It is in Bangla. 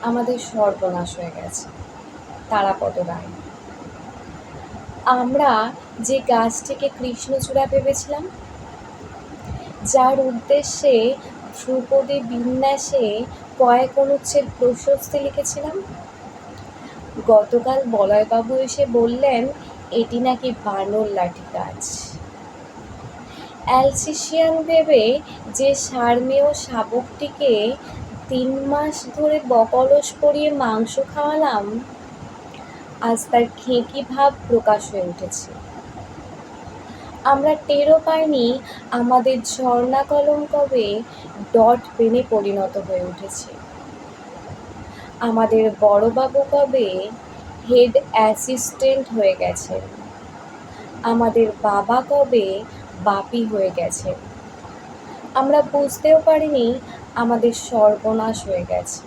আমাদের সর্বনাশ হয়ে গেছে। তারাপদ রায়। আমরা যে গাছটিকে কৃষ্ণচূড়া ভেবেছিলাম, যার উদ্দেশ্যে ধ্রুপদী বিন্যাসে কয়েক অনুচ্ছেদ প্রশস্তি লিখেছিলাম, গতকাল বলয়বাবু এসে বললেন এটি নাকি বানর লাঠি গাছ। অ্যালসেশিয়ান ভেবে যে সারমেয় শাবকটিকে 3 মাস ধরে বকলস পরিয়ে মাংস খাওয়ালাম, আজ তার খেঁকি ভাব প্রকাশ হয়ে উঠেছে। আমরা টেরও পাইনি আমাদের ঝর্ণা কলম কবে ডট পেনে পরিণত হয়ে উঠেছে, আমাদের বড়বাবু কবে হেড অ্যাসিস্ট্যান্ট হয়ে গেছেন, আমাদের বাবা কবে বাপি হয়ে গেছেন। আমরা বুঝতেও পারিনি আমাদের সর্বনাশ হয়ে গেছে।